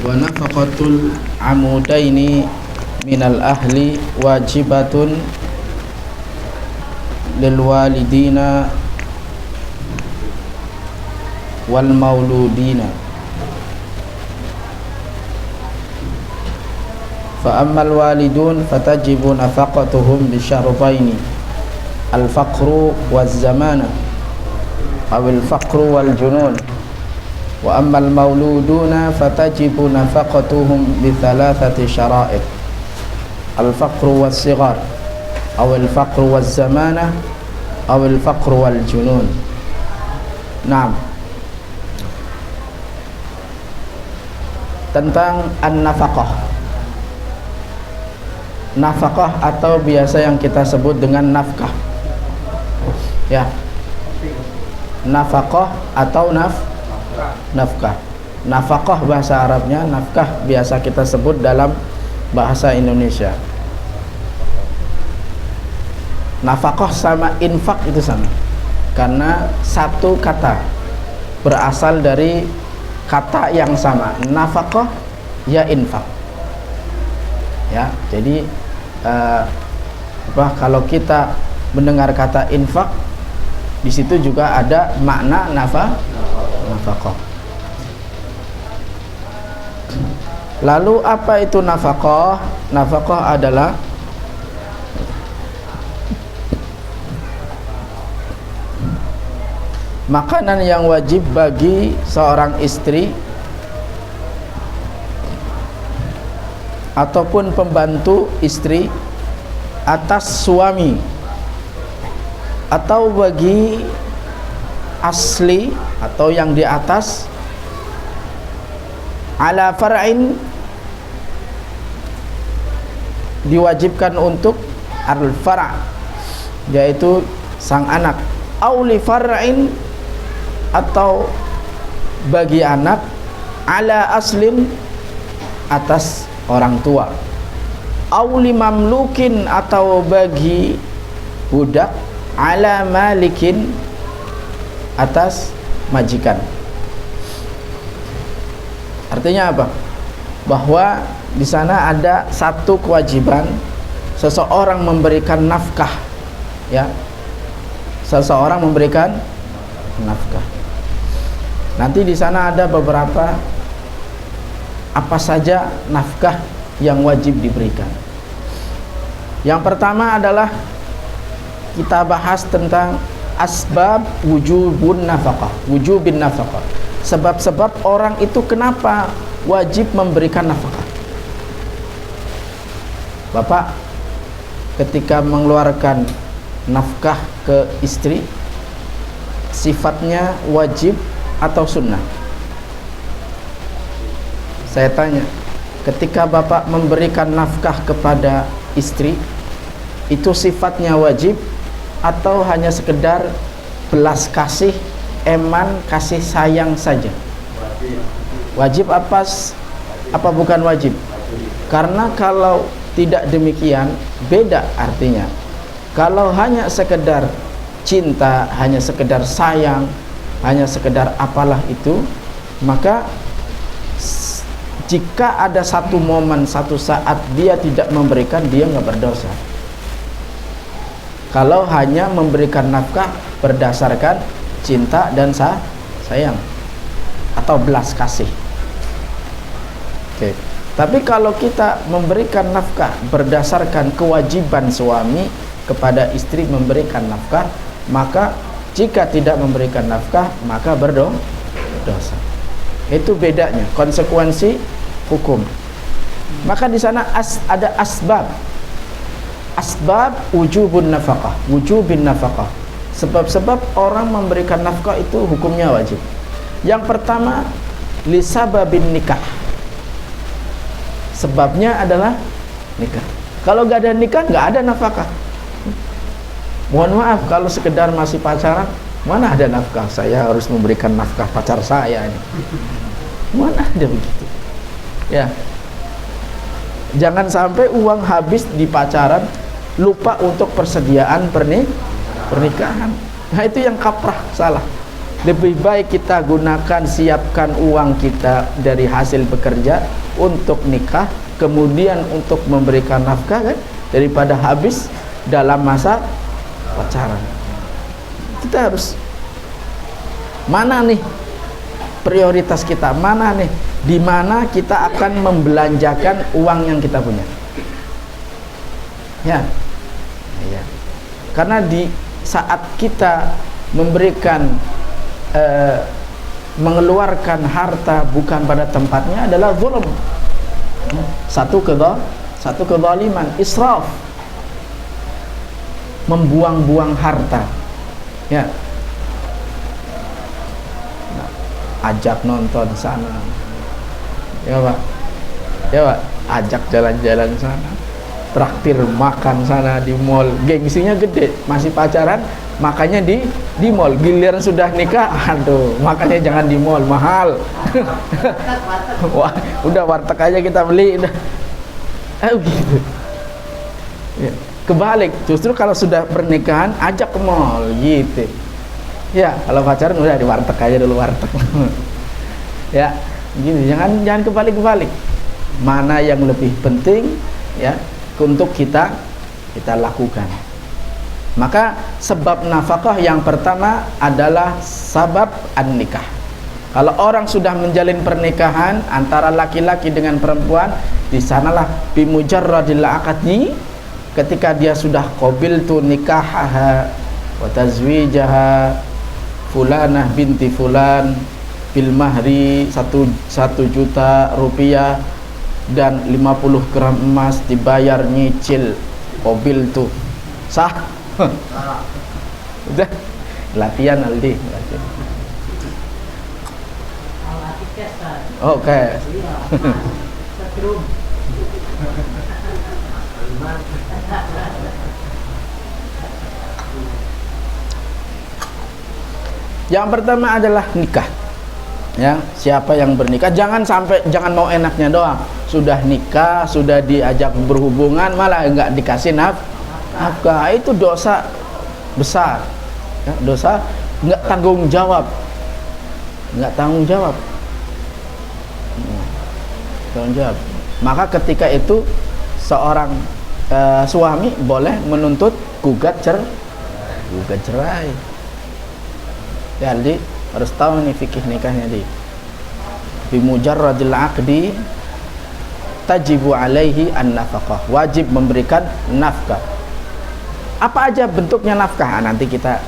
Wa nafaqatul amudaini minal ahli wajibatun lil walidina wal mauludina. Fa ammal walidun fatajibu nafaqatuhum bi syartaini al-faqru waz zamana aw al-faqru wal junun. Wa ammal mauluduna fatajibu nafaqatuhum bi thalathati syara'it al-faqru was sighar aw al-faqru waz zamana aw al-faqru wal junun. Naam. Tentang an-nafaqah. Nafkah atau biasa yang kita sebut dengan nafkah. Ya. Nafkah atau nafkah. Nafkah bahasa Arabnya, nafkah biasa kita sebut dalam bahasa Indonesia. Nafkah sama infak itu sama. Karena satu kata berasal dari kata yang sama. Nafkah ya infak. Ya, jadi kalau kita mendengar kata infak, di situ juga ada makna nafkah. Lalu apa itu nafkah? Nafkah adalah makanan yang wajib bagi seorang istri ataupun pembantu istri atas suami atau bagi asli atau yang di atas ala far'in, diwajibkan untuk al-far', yaitu sang anak, au li far'in, atau bagi anak ala aslin, atas orang tua, au li mamlukin, atau bagi budak ala malikin, atas majikan. Artinya apa? Bahwa di sana ada satu kewajiban seseorang memberikan nafkah, ya. Seseorang memberikan nafkah. Nanti di sana ada beberapa apa saja nafkah yang wajib diberikan. Yang pertama adalah kita bahas tentang asbab wujubun nafkah, wujubin nafkah. Sebab-sebab orang itu kenapa wajib memberikan nafkah. Bapak ketika mengeluarkan nafkah ke istri, sifatnya wajib atau sunnah? Saya tanya, ketika bapak memberikan nafkah kepada istri, itu sifatnya wajib atau hanya sekedar belas kasih, eman, kasih sayang saja? Wajib apa bukan wajib? Karena kalau tidak demikian, beda artinya. Kalau hanya sekedar cinta, hanya sekedar sayang, hanya sekedar apalah itu, maka jika ada satu momen, satu saat dia tidak memberikan, dia nggak berdosa. Kalau hanya memberikan nafkah berdasarkan cinta dan sayang atau belas kasih. Oke. Tapi kalau kita memberikan nafkah berdasarkan kewajiban suami kepada istri memberikan nafkah, maka jika tidak memberikan nafkah maka berdosa. Itu bedanya, konsekuensi hukum. Maka di sana ada asbab wujubun nafkah, wujubin nafkah. Sebab-sebab orang memberikan nafkah itu hukumnya wajib. Yang pertama, lisababin nikah. Sebabnya adalah nikah. Kalau nggak ada nikah, nggak ada nafkah. Mohon maaf kalau sekedar masih pacaran, mana ada nafkah? Saya harus memberikan nafkah pacar saya ini. Mana ada begitu? Ya. Jangan sampai uang habis di pacaran, lupa untuk persediaan pernikahan. Nah, itu yang kaprah, salah. lebih baik kita gunakan, siapkan uang kita dari hasil bekerja untuk nikah, kemudian untuk memberikan nafkah kan, daripada habis dalam masa pacaran. Kita harus mana nih prioritas kita, mana nih di mana kita akan membelanjakan uang yang kita punya. Ya. Ya. Karena di saat kita memberikan mengeluarkan harta bukan pada tempatnya adalah zulm. Satu kezaliman, israf, membuang-buang harta. Ya. Nah, ajak nonton sana. Ya, Pak. Ya, Pak, ajak jalan-jalan sana. Traktir makan sana di mall, gengsinya gede, masih pacaran makanya di mall, giliran sudah nikah, aduh makanya jangan di mall, mahal. Wah, udah warteg aja kita beli udah. Gitu. Ya. Kebalik, justru kalau sudah pernikahan ajak ke mall gitu. Ya, kalau pacaran udah di warteg aja dulu, warteg. Ya, gini, jangan kebalik-kebalik. Mana yang lebih penting ya untuk kita lakukan. Maka sebab nafkah yang pertama adalah sabab an-nikah. Kalau orang sudah menjalin pernikahan antara laki-laki dengan perempuan, di sanalah bimujarradil aqdi, ketika dia sudah qabiltu nikahaha wa tazwijaha fulanah binti fulan bil mahri 1 juta rupiah dan 50 gram emas dibayar nyicil mobil tuh sah. Udah latihan Aldi, latihan. Oke. Yang pertama adalah nikah. Ya, siapa yang bernikah jangan mau enaknya doang. Sudah nikah, sudah diajak berhubungan malah enggak dikasih nafkah. Itu dosa besar. Ya, dosa enggak tanggung jawab. Enggak tanggung jawab. Tanggung jawab. Maka ketika itu seorang suami boleh menuntut gugat cerai. Ya, Aldi harus tahu nih fikih nikahnya di bimujarradil aqdi tajibu alaihi an-nafaqah, wajib memberikan nafkah. Apa aja bentuknya nafkah? Nanti kita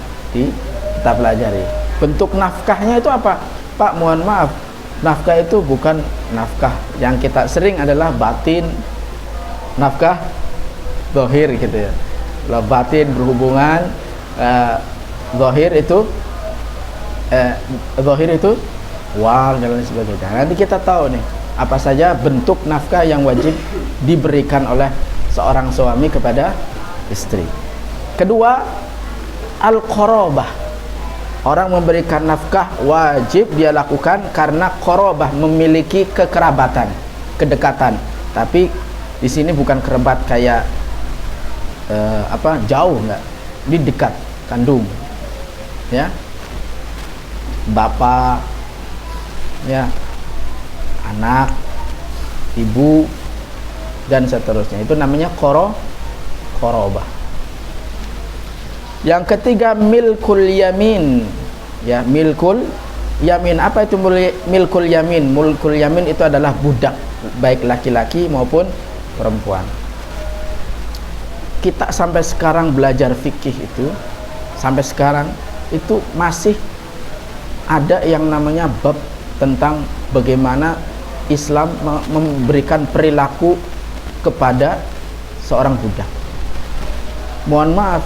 pelajari. Bentuk nafkahnya itu apa? Pak, mohon maaf, nafkah itu bukan nafkah yang kita sering adalah batin, nafkah zahir gitu ya. Kalau batin berhubungan, zahir itu uang dan lain sebagainya. Nanti kita tahu nih apa saja bentuk nafkah yang wajib diberikan oleh seorang suami kepada istri. Kedua, al-qarabah. Orang memberikan nafkah wajib dia lakukan karena qarabah, memiliki kekerabatan, kedekatan. Tapi di sini bukan kerabat kayak jauh, enggak. Ini dekat, kandung. Ya. Bapak, ya, anak, ibu, dan seterusnya. Itu namanya qarabah. Yang ketiga, milkul yamin. Ya, milkul yamin. Apa itu milkul yamin? Milkul yamin itu adalah budak, baik laki-laki maupun perempuan. Kita sampai sekarang belajar fikih itu, sampai sekarang itu masih ada yang namanya bab tentang bagaimana Islam memberikan perilaku kepada seorang budak. Mohon maaf,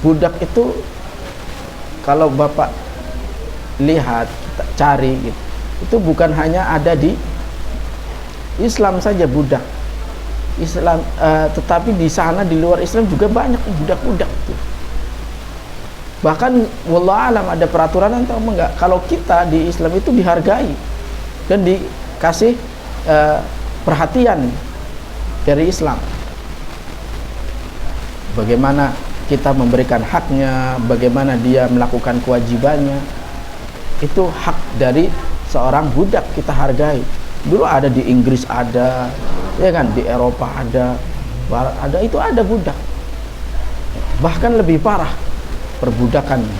budak itu kalau Bapak lihat, cari gitu, itu bukan hanya ada di Islam saja budak. Islam tetapi di sana di luar Islam juga banyak budak-budak itu. Bahkan wallah alam ada peraturan atau enggak, kalau kita di Islam itu dihargai dan dikasih perhatian dari Islam. Bagaimana kita memberikan haknya, bagaimana dia melakukan kewajibannya. Itu hak dari seorang budak, kita hargai. Dulu ada di Inggris ada, ya kan, di Eropa ada, itu ada budak. Bahkan lebih parah perbudakannya.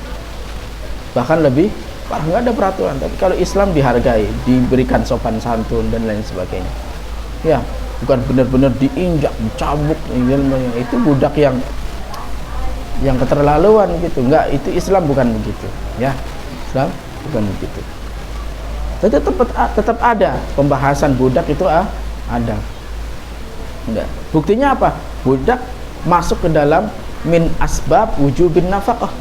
Bahkan lebih parah, nggak ada peraturan. Tapi kalau Islam dihargai, diberikan sopan santun dan lain sebagainya. Ya, bukan benar-benar diinjak, dicambuk, itu budak yang keterlaluan gitu. Enggak, itu Islam bukan begitu, ya. Islam bukan begitu. Tetap ada pembahasan budak itu ada. Enggak. Buktinya apa? Budak masuk ke dalam min asbab wujubin nafkah.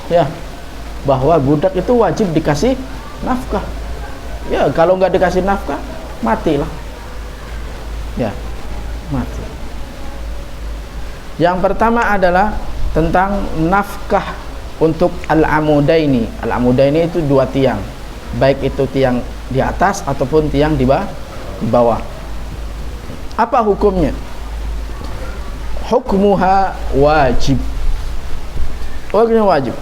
Ya, bahwa budak itu wajib dikasih nafkah. Ya, kalau nggak dikasih nafkah, matilah. Ya, mati. Yang pertama adalah tentang nafkah untuk al-amudaini. Al-amudaini itu dua tiang, baik itu tiang di atas ataupun tiang di bawah. Apa hukumnya? Hukmuha wajib. Hukumnya wajib.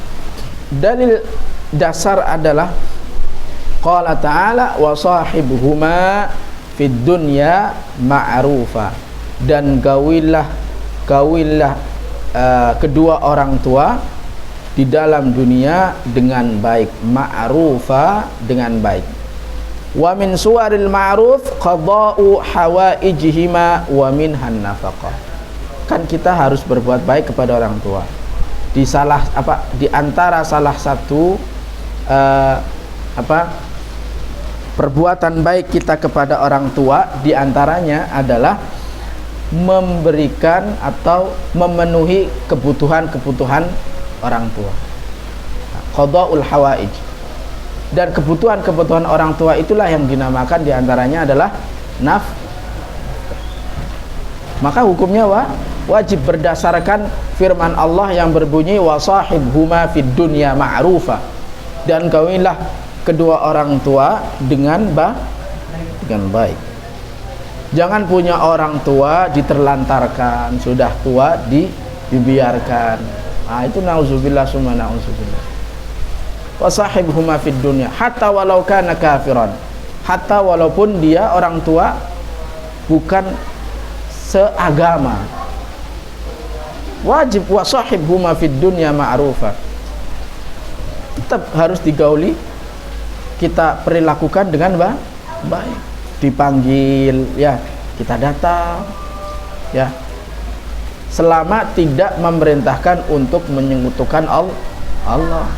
Dalil dasar adalah qala ta'ala wa sahibuhuma fid dunya ma'rufa, dan gawilah kedua orang tua di dalam dunia dengan baik, ma'rufa, dengan baik. Wa min suwaril ma'ruf qada'u hawaijihima wa minhan nafaqah. Kan kita harus berbuat baik kepada orang tua. Di antara salah satu perbuatan baik kita kepada orang tua, di antaranya adalah memberikan atau memenuhi kebutuhan orang tua. Qada'ul hawaij. Dan kebutuhan orang tua itulah yang dinamakan diantaranya adalah maka hukumnya wajib berdasarkan firman Allah yang berbunyi wa sahibhuma fid dunya ma'rufa, dan kawinlah kedua orang tua dengan baik. Jangan punya orang tua diterlantarkan, sudah tua dibiarkan. Itu nauzubillah summa nauzubillah. Wa sahibhuma fid dunya hatta walau kana kafiran. Hatta walaupun dia orang tua bukan seagama. Wajib wa sahibhuma fid dunya ma'rufa. Tetap harus digauli, kita perilakukan dengan baik. Dipanggil, ya kita datang, ya, selama tidak memerintahkan untuk menyekutukan Allah.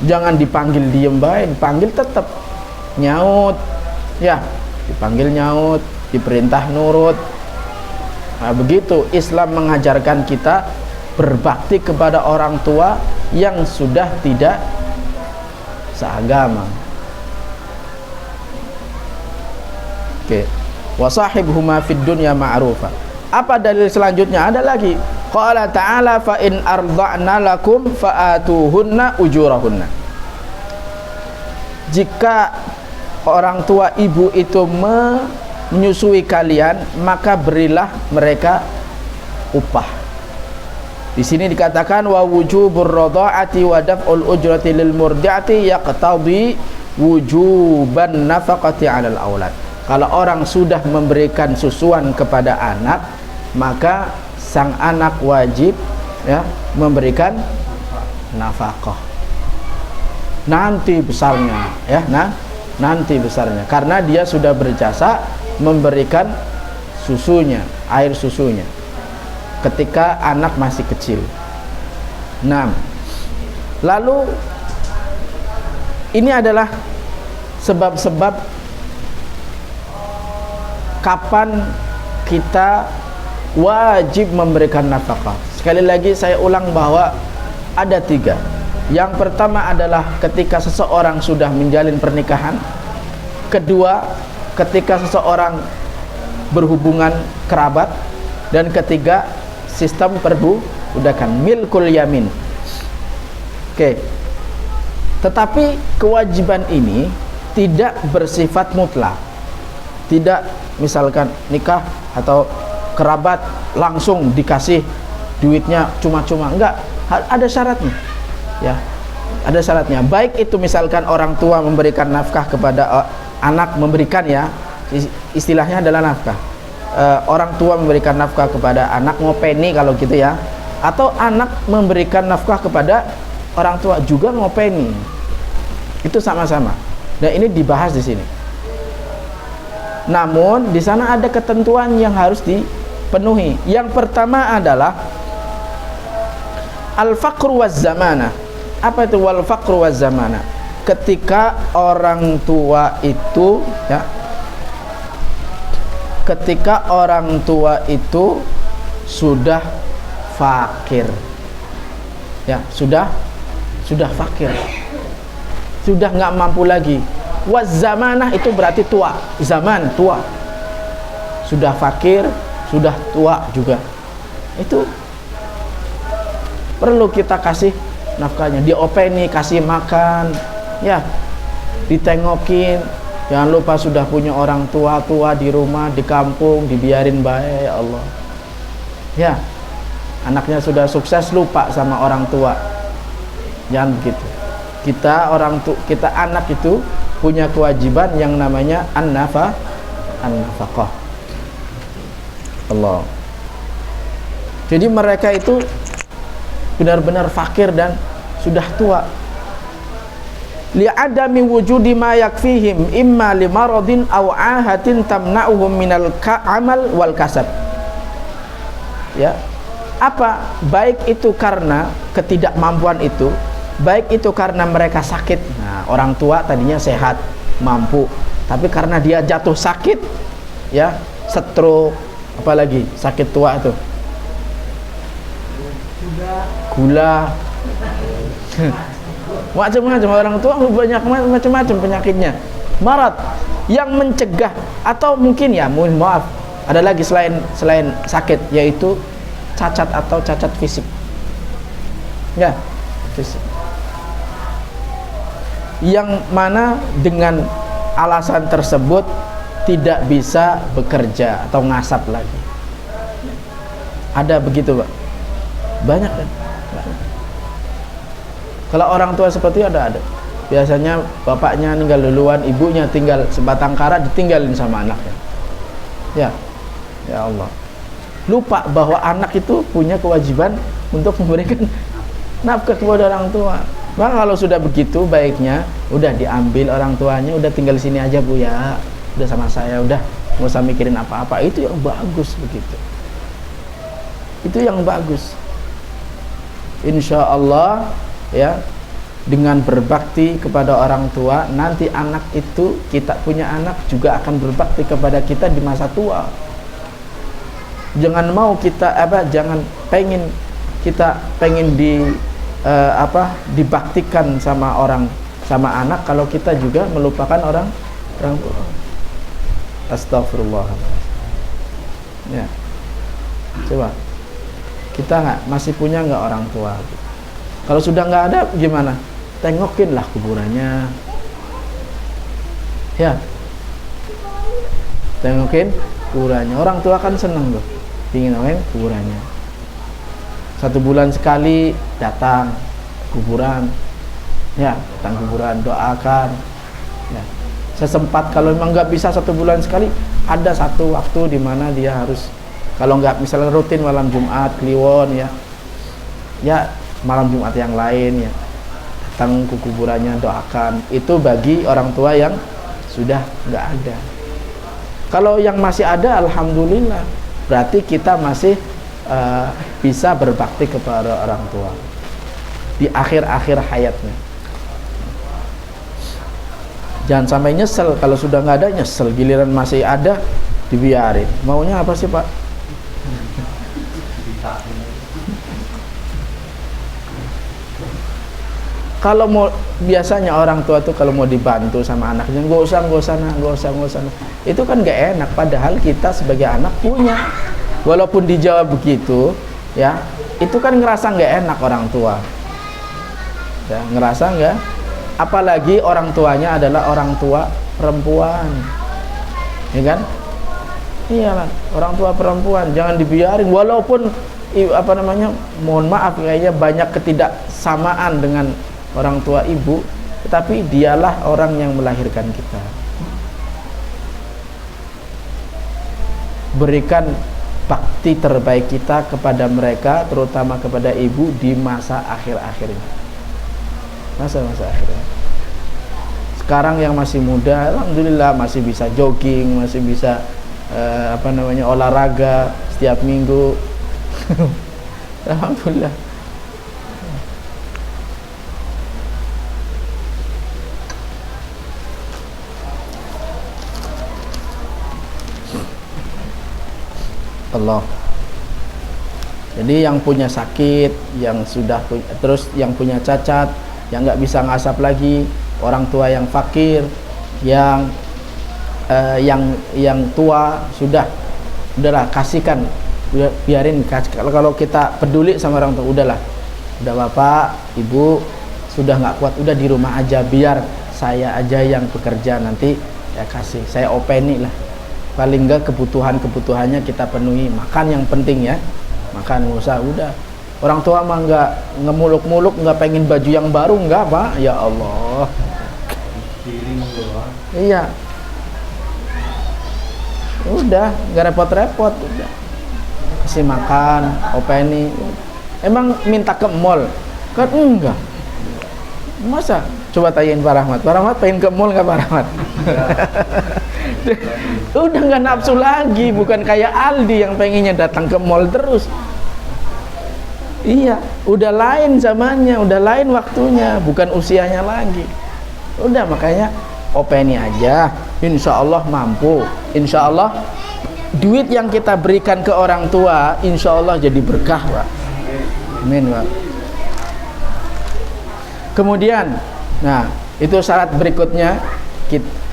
Jangan dipanggil diem baik, dipanggil tetap nyaut, ya, dipanggil nyaut, diperintah nurut. Nah, begitu Islam mengajarkan kita berbakti kepada orang tua yang sudah tidak seagama. Oke. Wa sahibhuma fid dunya ma'rufa. Apa dalil selanjutnya? Ada lagi. Qala ta'ala fa in arda'na lakum fa'atuhunna ujurahunna. Jika orang tua ibu itu menyusui kalian, maka berilah mereka upah. Di sini dikatakan wa wujubur radha'ati wa daf'ul ujrati lil murdi'ati yaqtadi wujuban nafaqati 'alal aulad. Kalau orang sudah memberikan susuan kepada anak, maka sang anak wajib, ya, memberikan nafkah. Nanti besarnya, ya, nanti besarnya, karena dia sudah berjasa memberikan susunya, air susunya ketika anak masih kecil. Nah, lalu ini adalah sebab-sebab kapan kita wajib memberikan nafkah. Sekali lagi saya ulang bahwa ada 3. Yang pertama adalah ketika seseorang sudah menjalin pernikahan. Kedua, ketika seseorang berhubungan kerabat. Dan ketiga, sistem perbudakan, milkul yamin. Oke. Tetapi kewajiban ini tidak bersifat mutlak. Tidak misalkan nikah atau kerabat langsung dikasih duitnya cuma-cuma, enggak, ada syaratnya, ya. Ada syaratnya. Baik itu misalkan orang tua memberikan nafkah kepada anak, memberikan ya, istilahnya adalah nafkah. Orang tua memberikan nafkah kepada anak, ngopeni kalau gitu ya, atau anak memberikan nafkah kepada orang tua juga ngopeni, itu sama-sama. Dan ini dibahas di sini. Namun di sana ada ketentuan yang harus dipenuhi. Yang pertama adalah al-faqru waz zamana. Apa itu wal faqru waz zamana? Ketika orang tua itu ya, ketika orang tua itu sudah fakir, ya sudah fakir, sudah nggak mampu lagi. Waz zamanah itu berarti tua, zaman tua, sudah fakir, sudah tua juga. Itu perlu kita kasih nafkahnya, diopeni, kasih makan, ya, ditengokin. Jangan lupa sudah punya orang tua di rumah, di kampung, dibiarin baik, ya Allah. Ya, anaknya sudah sukses, lupa sama orang tua. Jangan begitu. Kita anak itu punya kewajiban yang namanya an-nafaqah. Allah. Jadi mereka itu benar-benar fakir dan sudah tua. Li'adami wujudi ma yakfihim imma limaradin aw ahatin tamna'uhum minal amal wal kasab. Ya. Apa? Baik itu karena ketidakmampuan itu, baik itu karena mereka sakit. Nah, orang tua tadinya sehat, mampu, tapi karena dia jatuh sakit, ya, stroke, apalagi sakit tua itu, gula, macam-macam. Orang tua banyak macam-macam penyakitnya, marat yang mencegah, atau mungkin ya, mohon maaf, ada lagi selain sakit, yaitu cacat atau cacat fisik, ya, fisik, yang mana dengan alasan tersebut tidak bisa bekerja atau ngasap lagi. Ada begitu, Pak? Banyak kan? Kalau orang tua seperti itu ada. Biasanya bapaknya meninggal duluan, ibunya tinggal sebatang kara, ditinggalin sama anaknya. Ya Allah. Lupa bahwa anak itu punya kewajiban untuk memberikan nafkah kepada orang tua. Maka kalau sudah begitu, baiknya udah diambil orang tuanya, udah tinggal sini aja Bu ya, udah sama saya, udah nggak usah mikirin apa-apa. Itu yang bagus begitu. Itu yang bagus. Insya Allah ya, dengan berbakti kepada orang tua, nanti anak itu, kita punya anak juga akan berbakti kepada kita di masa tua. Jangan mau kita jangan kita pengen dibaktikan sama anak kalau kita juga melupakan orang tua. Astagfirullah. Ya. Coba kita masih punya nggak orang tua? Kalau sudah nggak ada gimana? Tengokin lah kuburannya. Ya. Tengokin kuburannya. Orang tua kan seneng loh, ingin nengokin kuburannya. 1 bulan sekali datang kuburan, ya, datang kuburan, doakan, ya. Sesempat, kalau memang nggak bisa 1 bulan sekali, ada satu waktu di mana dia harus, kalau nggak misalnya rutin malam Jumat, Kliwon, ya malam Jumat yang lain, ya, datang ke kuburannya, doakan. Itu bagi orang tua yang sudah nggak ada. Kalau yang masih ada, alhamdulillah, berarti kita masih bisa berbakti kepada orang tua di akhir-akhir hayatnya. Jangan sampai nyesel kalau sudah nggak ada, nyesel giliran masih ada dibiarin. Maunya apa sih, Pak? Kalau mau, biasanya orang tua tuh kalau mau dibantu sama anaknya, nggak usah. Itu kan nggak enak. Padahal kita sebagai anak punya. Walaupun dijawab begitu, ya, itu kan ngerasa nggak enak orang tua. Ya, ngerasa nggak. Apalagi orang tuanya adalah orang tua perempuan, ya kan? Iya, orang tua perempuan jangan dibiarin. Walaupun mohon maaf, kayaknya banyak ketidaksamaan dengan orang tua ibu, tetapi dialah orang yang melahirkan kita. Berikan bakti terbaik kita kepada mereka, terutama kepada ibu di masa akhir-akhirnya. Masa-masa akhirnya. Sekarang yang masih muda, alhamdulillah masih bisa jogging, masih bisa olahraga setiap minggu. Alhamdulillah. Allah. Jadi yang punya sakit, yang sudah terus yang punya cacat, yang nggak bisa ngasap lagi, orang tua yang fakir, yang tua udahlah kasihkan, biarin. Kalau kita peduli sama orang tua, udah bapak ibu sudah nggak kuat, udah di rumah aja, biar saya aja yang bekerja, nanti ya kasih, saya openi lah, paling enggak kebutuhannya kita penuhi. Makan yang penting ya, makan, nggak usah, udah. Orang tua mah nggak ngemuluk-muluk, nggak pengen baju yang baru, nggak pak, ya Allah. Iya, udah nggak repot-repot, udah kasih makan, openi. Emang minta ke mall kan enggak, masa? Coba tanyain Pak Rahmat pengen ke mall nggak Pak Rahmat? Udah nggak nafsu lagi, bukan kayak Aldi yang pengennya datang ke mall terus. Iya, udah lain zamannya, udah lain waktunya, bukan usianya lagi. Udah, makanya openi aja, insya Allah mampu, insya Allah duit yang kita berikan ke orang tua insya Allah jadi berkah Pak. Amin Pak. Kemudian, nah itu syarat berikutnya,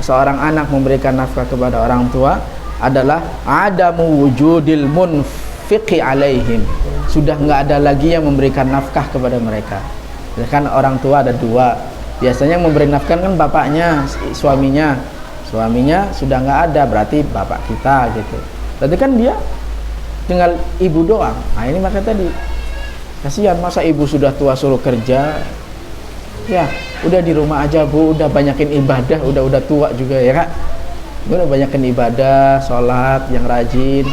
seorang anak memberikan nafkah kepada orang tua adalah adamu wujudil munfiqi alaihim. Sudah nggak ada lagi yang memberikan nafkah kepada mereka. Kan orang tua ada dua, biasanya yang memberi nafkah kan bapaknya, suaminya sudah nggak ada, berarti bapak kita gitu. Tadi kan dia tinggal ibu doang. Nah ini makanya tadi kasihan, masa ibu sudah tua suruh kerja, ya udah di rumah aja bu, udah banyakin ibadah, udah tua juga ya kak, udah banyakin ibadah, sholat yang rajin,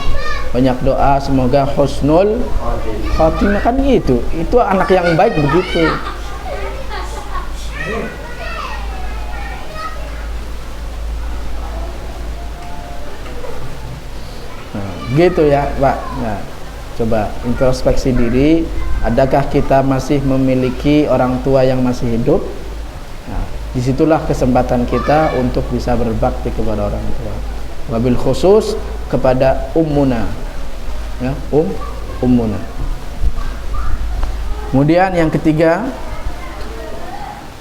banyak doa, semoga husnul khotimah, kan gitu. Itu anak yang baik begitu. Nah, gitu ya Pak. Nah, coba introspeksi diri, adakah kita masih memiliki orang tua yang masih hidup? Nah, disitulah kesempatan kita untuk bisa berbakti kepada orang tua, wabil khusus kepada ummuna ya, ummuna. Kemudian yang ketiga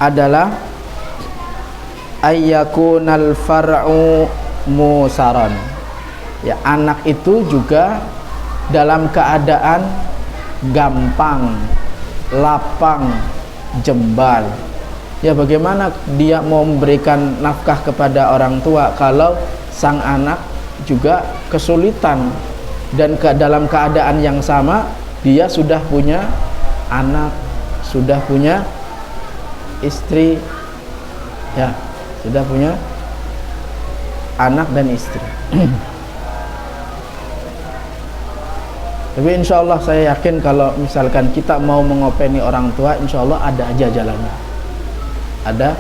adalah ayyakunal far'u musaran, ya anak itu juga dalam keadaan gampang, lapang, jembal. Ya bagaimana dia mau memberikan nafkah kepada orang tua kalau sang anak juga kesulitan, dan dalam keadaan yang sama dia sudah punya anak, sudah punya istri, ya sudah punya anak dan istri. Tapi insya Allah saya yakin kalau misalkan kita mau mengopeni orang tua, insya Allah ada aja jalannya, ada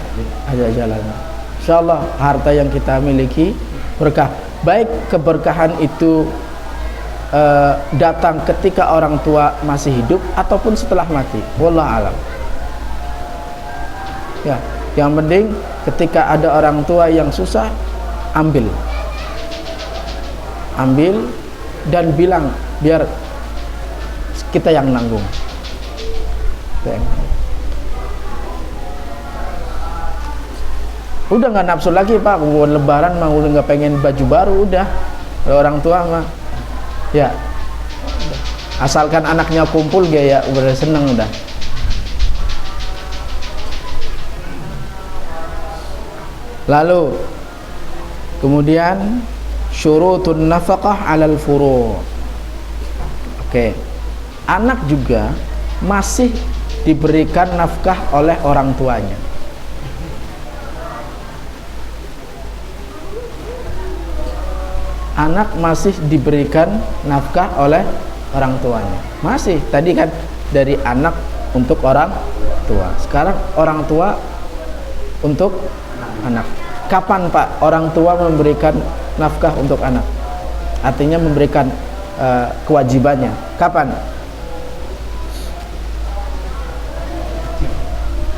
aja jalannya. Insya Allah harta yang kita miliki berkah, baik keberkahan itu datang ketika orang tua masih hidup ataupun setelah mati. Wallahu alam. Ya, yang penting ketika ada orang tua yang susah, ambil dan bilang biar kita yang nanggung. Udah nggak nafsu lagi Pak, lebaran mah udah nggak pengen baju baru, udah orang tua mah ya asalkan anaknya kumpul gaya udah seneng udah. Lalu kemudian syurutun nafaqah 'alal furu'. Oke. Anak juga masih diberikan nafkah oleh orang tuanya. Anak masih diberikan nafkah oleh orang tuanya. Masih, tadi kan dari anak untuk orang tua. Sekarang orang tua untuk anak. Kapan Pak orang tua memberikan nafkah untuk anak? Artinya memberikan kewajibannya. Kapan?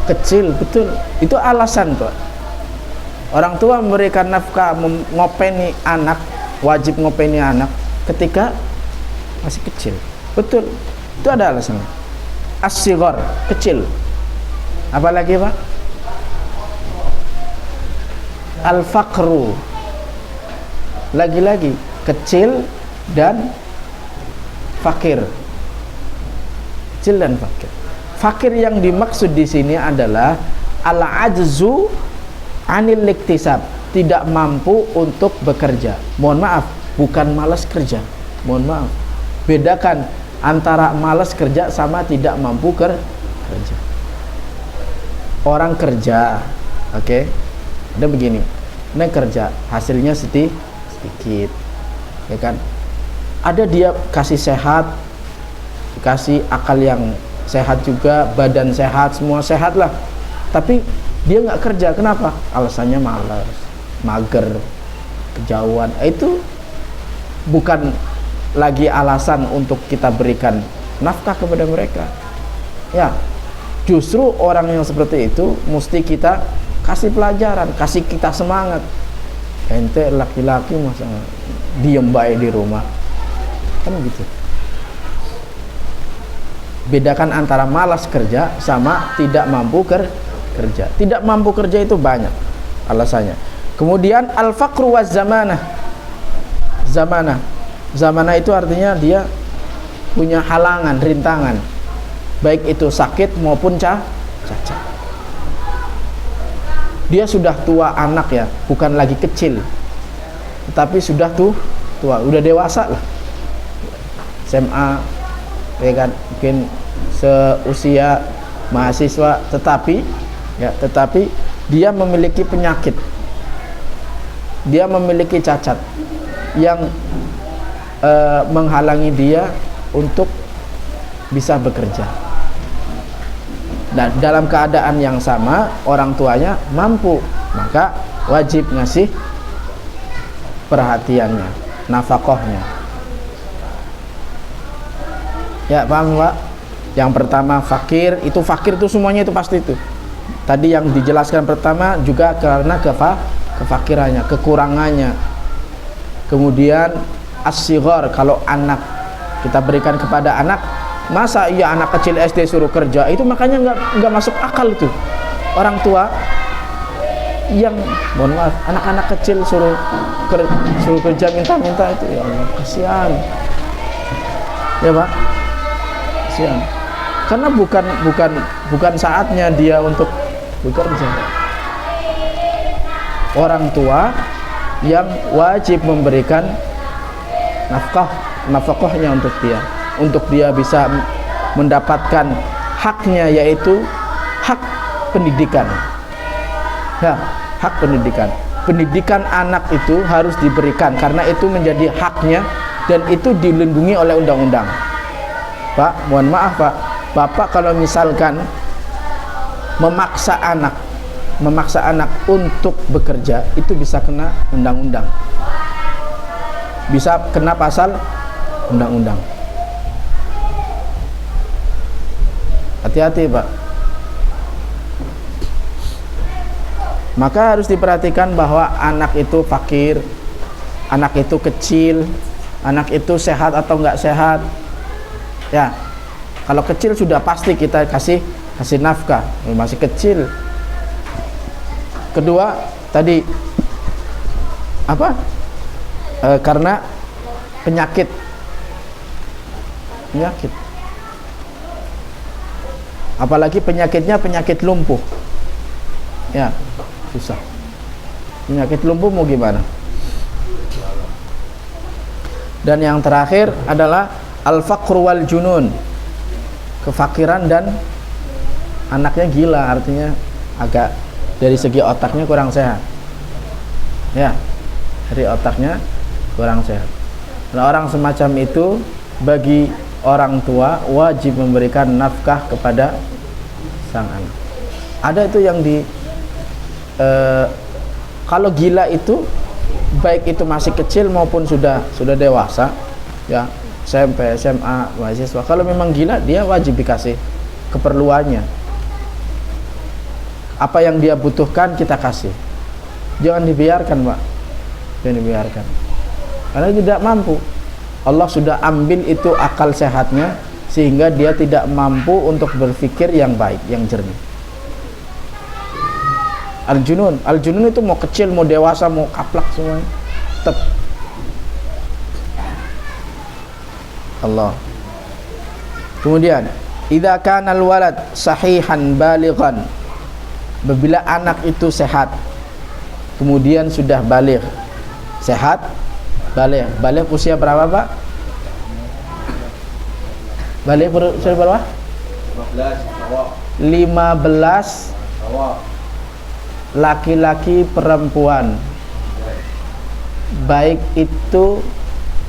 Kecil, betul. Itu alasan Pak. Orang tua memberikan nafkah, ngopeni anak, wajib ngopeni anak ketika masih kecil. Betul. Itu ada alasannya. As-sighar, kecil. Apalagi Pak? Al-faqru. Lagi-lagi kecil dan fakir. Kecil dan fakir. Fakir yang dimaksud di sini adalah al-ajzu anil iktisab, tidak mampu untuk bekerja. Mohon maaf, bukan malas kerja. Mohon maaf. Bedakan antara malas kerja sama tidak mampu kerja. Orang kerja, oke? Ada begini. Ini kerja, hasilnya sedikit. Ya kan? Ada dia kasih sehat, kasih akal yang sehat juga, badan sehat, semua sehat lah. Tapi dia nggak kerja, kenapa? Alasannya malas, mager, kejauhan. Itu bukan lagi alasan untuk kita berikan nafkah kepada mereka. Ya, justru orang yang seperti itu mesti kita kasih pelajaran, kasih kita semangat. Ente laki-laki masa diem baik di rumah, kan gitu. Bedakan antara malas kerja sama tidak mampu kerja. Tidak mampu kerja itu banyak alasannya. Kemudian al-faqru waz zamanah. Zamanah itu artinya dia punya halangan, rintangan. Baik itu sakit maupun cacat. Dia sudah tua anak ya, bukan lagi kecil. Tetapi sudah tua, udah dewasa lah. SMA, ya kan, mungkin seusia mahasiswa, tetapi dia memiliki penyakit, dia memiliki cacat yang menghalangi dia untuk bisa bekerja. Dan dalam keadaan yang sama orang tuanya mampu, maka wajib ngasih perhatiannya, nafkahnya. Ya, paham Pak? Yang pertama fakir itu semuanya itu pasti itu. Tadi yang dijelaskan pertama juga karena kefakirannya, kekurangannya. Kemudian as-sighar, kalau anak kita berikan kepada anak, masa iya anak kecil SD suruh kerja, itu makanya nggak masuk akal itu. Orang tua yang, mohon maaf, anak-anak kecil suruh kerja minta-minta, itu ya Allah, kasihan. Ya Pak, kasihan. Karena bukan saatnya dia untuk bekerja. Orang tua yang wajib memberikan nafkahnya untuk dia bisa mendapatkan haknya, yaitu hak pendidikan. Ya, hak pendidikan. Pendidikan anak itu harus diberikan karena itu menjadi haknya dan itu dilindungi oleh undang-undang. Pak, mohon maaf Pak, Bapak kalau misalkan memaksa anak untuk bekerja, itu bisa kena undang-undang, bisa kena pasal undang-undang. Hati-hati Pak. Maka harus diperhatikan bahwa anak itu fakir, anak itu kecil, anak itu sehat atau enggak sehat. Ya, kalau kecil sudah pasti kita kasih nafkah, masih kecil. Kedua tadi apa? Karena penyakit. Apalagi penyakitnya penyakit lumpuh. Ya, susah. Penyakit lumpuh mau gimana? Dan yang terakhir adalah al-faqru wal junun. Kefakiran dan anaknya gila, artinya agak dari segi otaknya kurang sehat. Ya, dari otaknya kurang sehat. Nah, orang semacam itu bagi orang tua wajib memberikan nafkah kepada sang anak. Ada itu yang kalau gila itu baik itu masih kecil maupun sudah dewasa, ya, SMP, SMA, mahasiswa. Kalau memang gila, dia wajib dikasih keperluannya. Apa yang dia butuhkan kita kasih. Jangan dibiarkan, Pak. Jangan dibiarkan. Karena tidak mampu. Allah sudah ambil itu akal sehatnya sehingga dia tidak mampu untuk berpikir yang baik, yang jernih. Al-junun itu mau kecil, mau dewasa, mau kaplak semuanya tetap. Allah. Kemudian, idza kana al-walad sahihan balighan. Apabila anak itu sehat, kemudian sudah baligh. Sehat, baligh. Baligh usia berapa, Pak? Baligh usia berapa? 15 laki-laki perempuan. Baik itu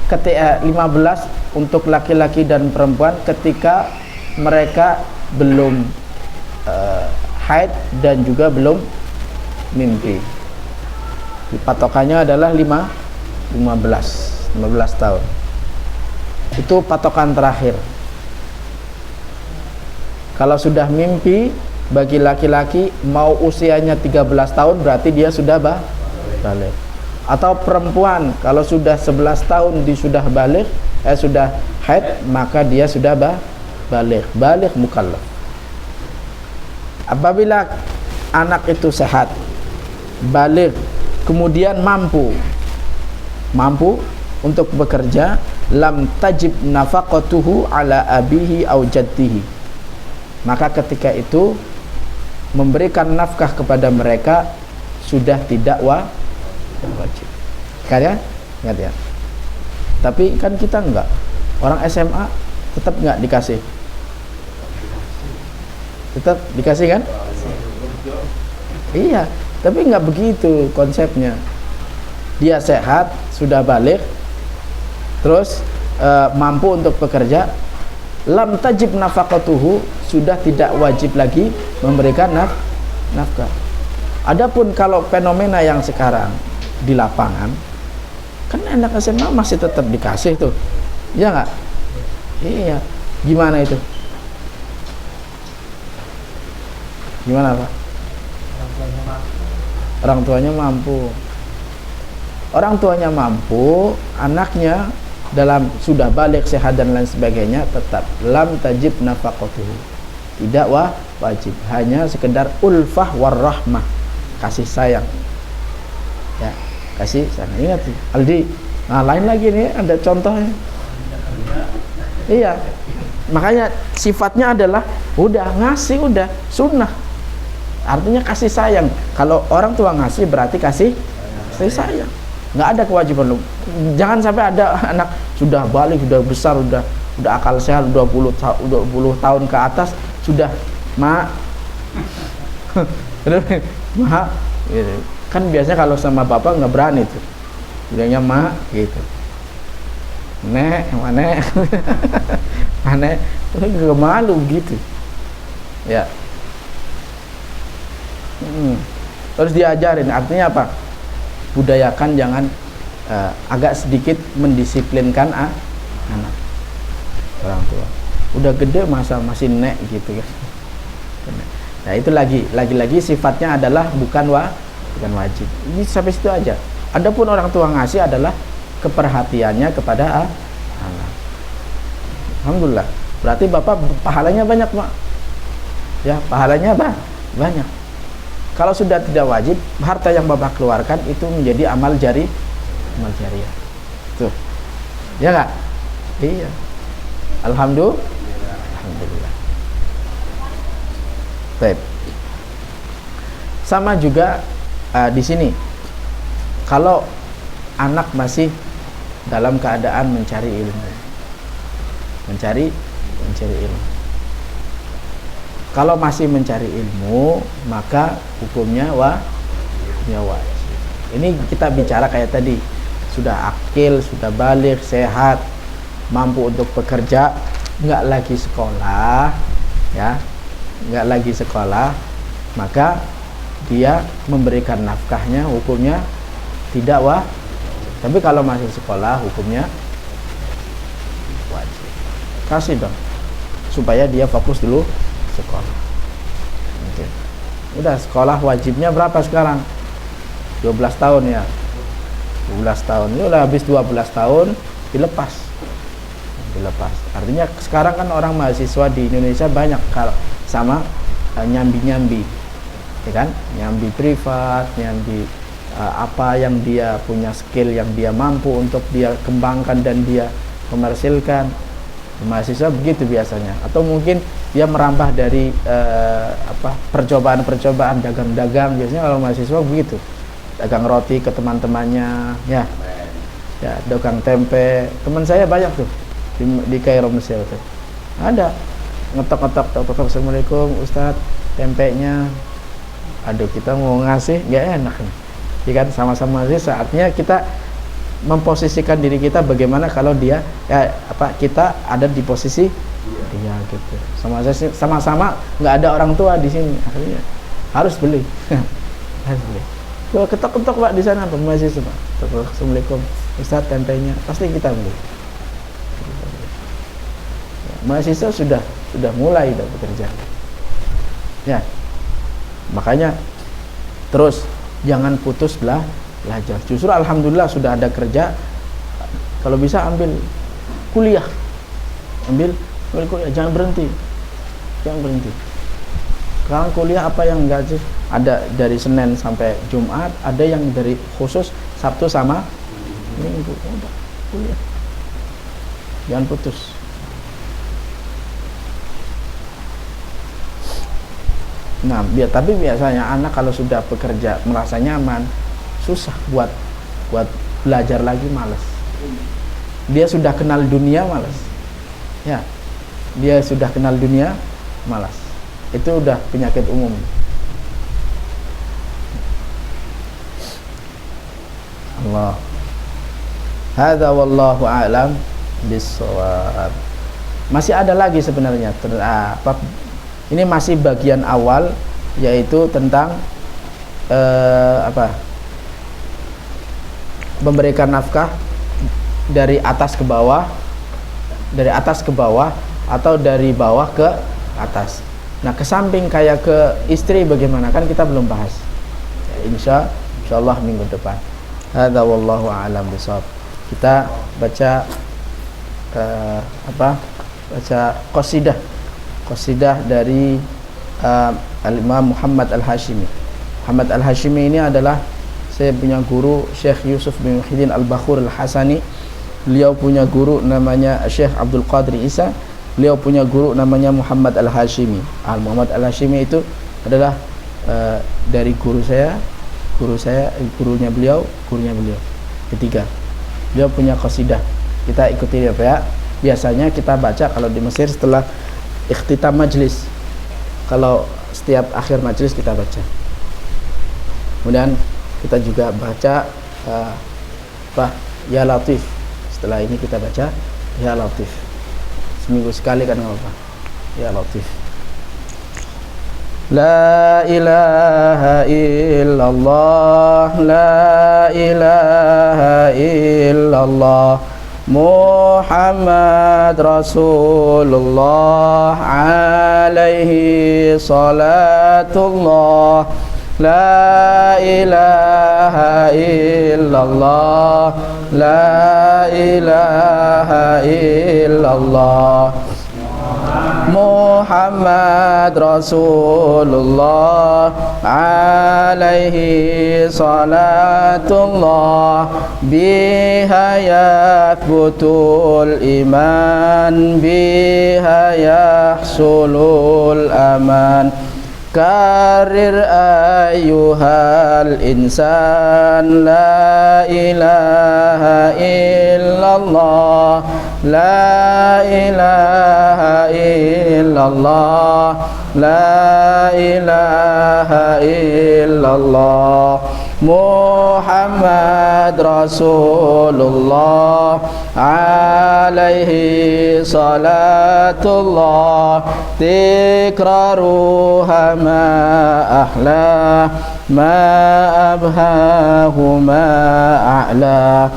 ketika 15 untuk laki-laki dan perempuan ketika mereka belum haid dan juga belum mimpi. Patokannya adalah 15 tahun. Itu patokan terakhir. Kalau sudah mimpi bagi laki-laki mau usianya 13 tahun berarti dia sudah baligh. Atau perempuan kalau sudah 11 tahun dia sudah baligh, sudah haid, maka dia sudah baligh mukallaf. Apabila anak itu sehat, baligh, kemudian mampu untuk bekerja, lam tajib nafaqatuhu ala abihi au jaddihi. Maka ketika itu memberikan nafkah kepada mereka sudah tidak wajib. Kan ya? Ingat ya. Tapi kan kita enggak. Orang SMA tetap enggak dikasih. Tetap dikasih kan? Iya, tapi enggak begitu konsepnya. Dia sehat, sudah baligh, terus mampu untuk bekerja, lam tajib nafaqatuhu, sudah tidak wajib lagi memberikan nafkah. Adapun kalau fenomena yang sekarang di lapangan, kan anak SMA masih tetap dikasih tuh, ya nggak? Iya, gimana itu? Gimana, Pak? Orang tuanya mampu. Orang tuanya mampu, anaknya dalam sudah balik sehat dan lain sebagainya, tetap lam tajib nafaqatuhu, tidak wajib, hanya sekedar ulfah warahmah, kasih sayang, ya, kasih sayang. Ingat Aldi, nah lain lagi nih ada contohnya. Iya, makanya sifatnya adalah udah ngasih, udah sunnah, artinya kasih sayang. Kalau orang tua ngasih berarti kasih sayang. Nggak ada kewajiban lu. Jangan sampai ada anak sudah balik, sudah besar, udah akal sehat, 20 tahun ke atas sudah ma gitu. Kan biasanya kalau sama bapak nggak berani tuh, bilangnya ma gitu, nek mana aneh, nggak malu gitu ya. Terus diajarin, artinya apa? Budayakan, jangan agak sedikit mendisiplinkan anak. Orang tua udah gede masa masih nek gitu kan. Nah itu lagi sifatnya adalah bukan wajib. Ini sampai situ aja. Adapun orang tua ngasih adalah keperhatiannya kepada anak. Alhamdulillah. Berarti bapak pahalanya banyak, Pak. Ya, pahalanya banyak. Kalau sudah tidak wajib, harta yang bapak keluarkan itu menjadi amal jariah. Tuh. Ya enggak? Iya. Alhamdulillah. Baik. Sama juga di sini. Kalau anak masih dalam keadaan mencari ilmu. Mencari ilmu. Kalau masih mencari ilmu, maka hukumnya wajib. Ini kita bicara kayak tadi, sudah akil, sudah balik, sehat, mampu untuk bekerja, nggak lagi sekolah, ya, nggak lagi sekolah, maka dia memberikan nafkahnya, hukumnya tidak wajib. Tapi kalau masih sekolah, hukumnya wajib. Kasih dong, supaya dia fokus dulu sekolah. Oke. Udah, sekolah wajibnya berapa sekarang? 12 tahun ya. 12 tahun. Ini udah habis 12 tahun dilepas. Artinya sekarang kan orang mahasiswa di Indonesia banyak kalau sama nyambi-nyambi. Ya kan? Nyambi privat, nyambi apa yang dia punya, skill yang dia mampu untuk dia kembangkan dan dia komersilkan. Mahasiswa begitu biasanya, atau mungkin dia merambah dari percobaan dagang-dagang. Biasanya kalau mahasiswa begitu, dagang roti ke teman-temannya, ya dagang tempe. Teman saya banyak tuh di Kairo, Mesir tuh, ada ngetok assalamualaikum Ustadz, tempenya, aduh kita mau ngasih nggak enak nih, ya kan, sama-sama sih. Saatnya kita memposisikan diri kita bagaimana kalau dia kita ada di posisi dia gitu. Sama-sama nggak ada orang tua di sini, akhirnya harus beli. Harus beli. Kalau ketok-ketok Pak di sana mahasiswa, Pak. Assalamualaikum Ustaz, tempenya, pasti kita beli. Mahasiswa sudah mulai bekerja. Ya. Makanya terus jangan putus belajar. Justru alhamdulillah sudah ada kerja, kalau bisa ambil kuliah, jangan berhenti. Sekarang kuliah apa yang enggak sih? Ada dari Senin sampai Jumat, ada yang dari khusus Sabtu sama Minggu. Udah, kuliah, jangan putus. Nah, tapi biasanya anak kalau sudah bekerja merasa nyaman, susah buat belajar lagi, malas. Dia sudah kenal dunia, malas. Ya, dia sudah kenal dunia, malas. Itu udah penyakit umum. Allah. Hadza wallahu a'lam bissawab. Masih ada lagi sebenarnya. Ini masih bagian awal, yaitu tentang memberikan nafkah dari atas ke bawah, atau dari bawah ke atas. Nah, ke samping kayak ke istri bagaimana, kan kita belum bahas. Ya, insyaallah minggu depan. Hadza wallahu a'lam bishawab. Kita baca baca qasidah dari Al-Imam Muhammad Al-Hashimi. Muhammad Al-Hashimi ini adalah, saya punya guru Syekh Yusuf bin Muhyiddin Al-Bakhur Al-Hasani. Beliau punya guru namanya Syekh Abdul Qadir Isa. Beliau punya guru namanya Muhammad Al-Hashimi. Muhammad Al-Hashimi itu adalah dari gurunya beliau ketiga. Beliau punya qasidah. Kita ikuti ya Pak ya. Biasanya kita baca kalau di Mesir setelah ikhtitam majlis. Kalau setiap akhir majlis kita baca. Kemudian kita juga baca Ya Latif. Setelah ini kita baca Ya Latif. Seminggu sekali kan enggak apa-apa. Ya Latif. La ilaha illallah, la ilaha illallah, Muhammad Rasulullah alaihi salatullah. La ilaha illallah, la ilaha illallah, Muhammad Rasulullah alaihi salatullah. Biha yathbutul iman, biha yahsulul aman. Karir ayyuhal insan, la ilaha illallah, la ilaha illallah, la ilaha illallah. Muhammad Rasulullah, alaihi salatullah. Tikraruha ma ahla, ma abhahu ma a'la.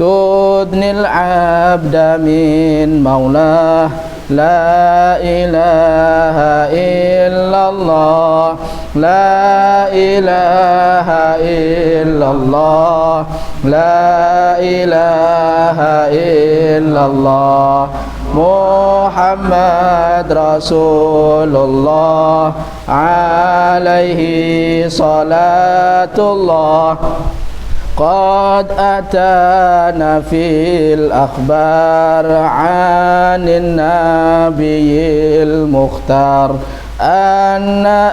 Tudnil abda min maulah, la ilaha illallah, la ilaha illallah, la ilaha illallah. Muhammad Rasulullah, alaihi salatullah. Qad atana fil akhbar anin nabiyil mukhtar anna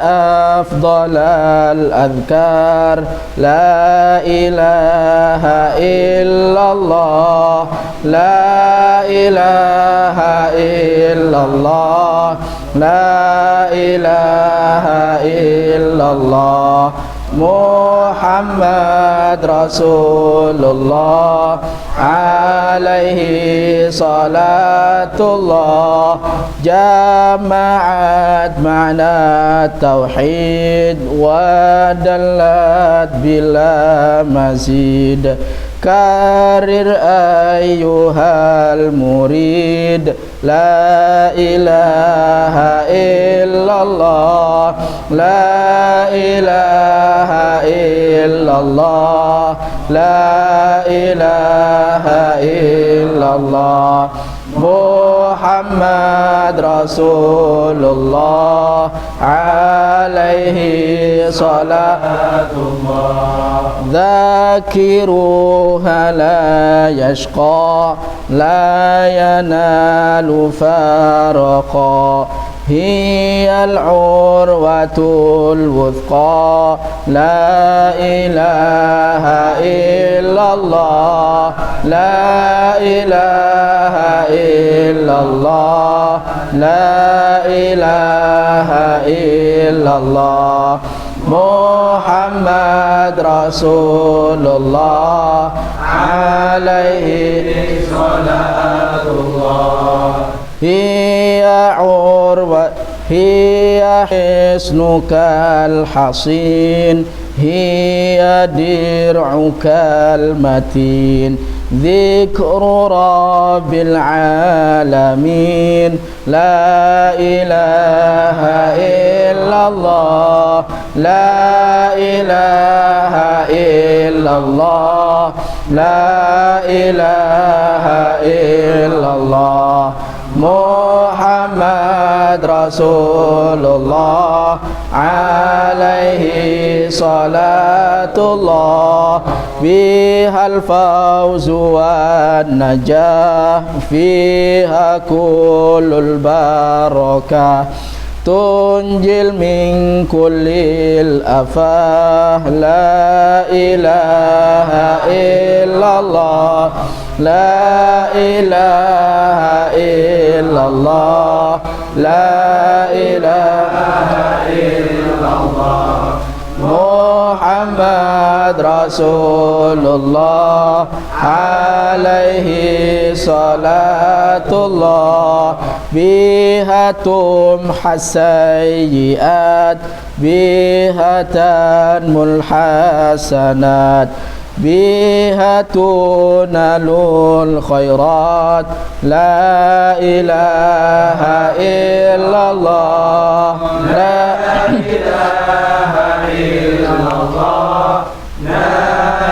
afdalal adhkar la ilaha illallah, la ilaha illallah, la ilaha illallah. Muhammad Rasulullah, alaihi salatullah. Jama'at ma'na tauhid wa dallat bila mazid. Karir ayyuhal murid, la ilaha illallah, la ilaha illallah, la ilaha illallah. Muhammad Rasulullah, alaihi salatullah. Dzakiruha la yashqa, la yanalu faraqa. Hiyal urwatul wuthqa, la ilaha illallah, la ilaha illallah, la ilaha illallah. Muhammad Rasulullah, alaihi salatullah. Hiya urwa, hiya hisnukal hasin, hiya dir'ukal matin. Dzikru rabbil alamin, la ilaha illallah, la ilaha illallah, la ilaha illallah. Muhammad Rasulullah, alaihi salatullah. Bihal fawzu wan najah, fiha kullul barakah. Tunjil min kullil afah, la ilaha illallah, la ilaha illallah, la ilaha illallah. Muhammad Rasulullah, alaihi salatullah. Biha tumhas sayyiat, biha tanmul hasanat, biha tunalul khairat, la ilaha illallah, la ilaha illallah, la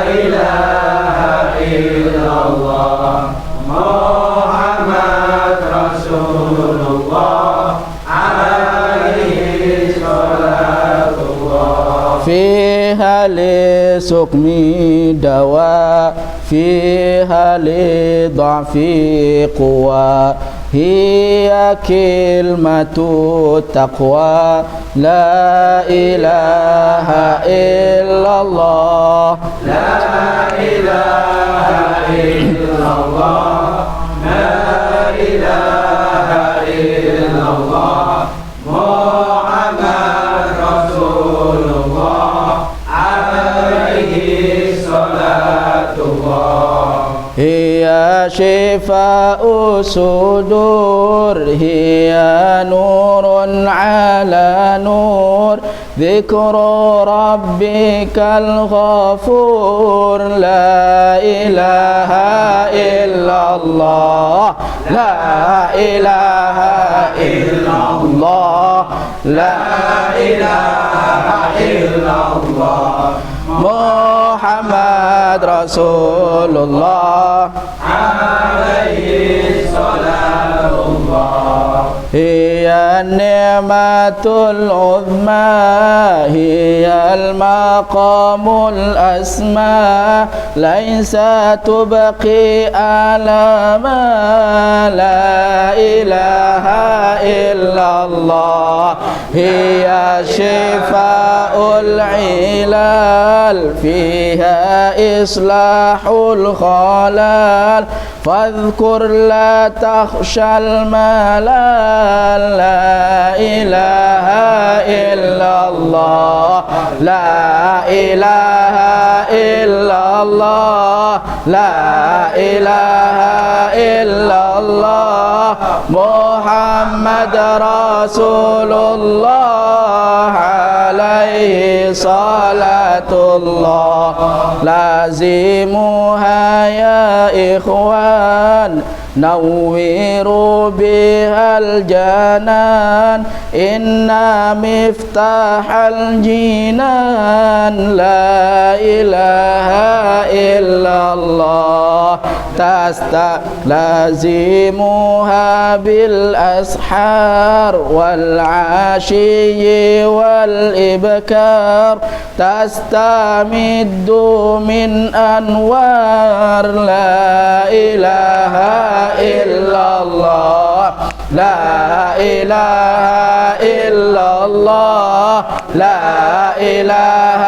ilaha illallah. Muhammad Rasulullah, alaihi salatullah. Fiha li sukmi dawa, fiha li dha'fi quwa, hiya kilmatut taqwa la ilaha illallah la ilaha illallah la ilaha illallah Muhammad Rasulullah alaihi salatullah hiya shifa'u sudur hiya nurun ala nur dhikru rabbikal ghafur la ilaha illallah la ilaha illallah la ilaha illallah Muhammad Rasulullah alaihi salatullah hiya ni'matul uzma hiya al-maqamul asma laisa tubqi alama la ilaha illallah hiya shifa'ul ilal fiha islahul khalal fadhkur la takhshal malal la ilaha illallah la ilaha illallah la ilaha illallah Muhammad Rasulullah alaihi salatullah lazimuha ya ikhwan نوّروا بها الجنان إن مفتاح الجنان لا إله إلا الله تستلزمها بالأسحار والعشي والإبكار تستمد من أنوار لا إله إلا الله لا إله إلا الله لا إله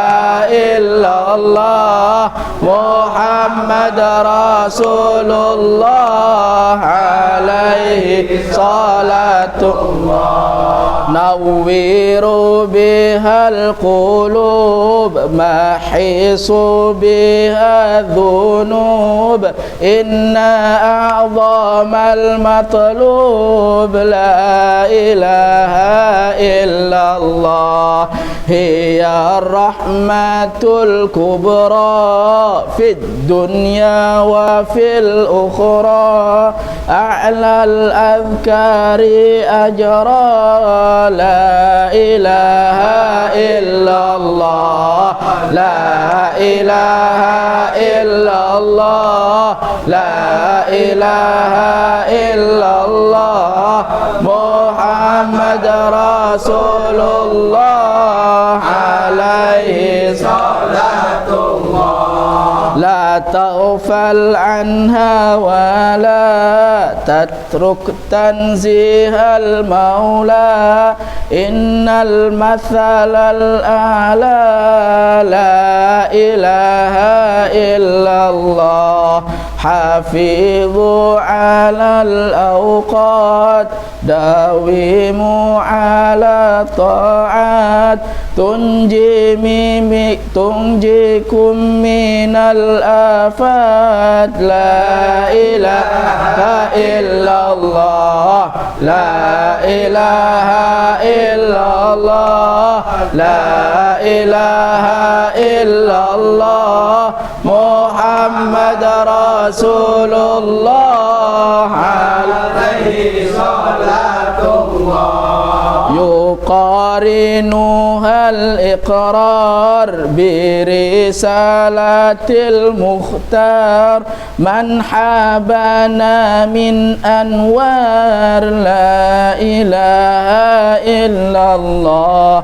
إلا الله محمد رسول الله عليه صلاة الله نوّروا بها القلوب محصوا بها الذنوب إن أعظم المطلوب لا إله إلا الله هي الرحمة الكبرى في الدنيا وفي الأخرى أعلى الأذكار أجرا لا إله إلا الله لا إله إلا الله لا إله إلا الله محمد رسول الله عليه صلاة الله لا تغفل عنها ولا تترك تنزيه المولى إن المثل الأعلى لا إله إلا الله حافظوا على الأوقات داوموا على طاعات تنجيكم من الآفات لا إله إلا الله لا إله إلا الله لا إله إلا الله محمد رسول الله عليه صلاة الله يقارنها الإقرار برسالة المختار من حابنا من أنوار لا إله إلا الله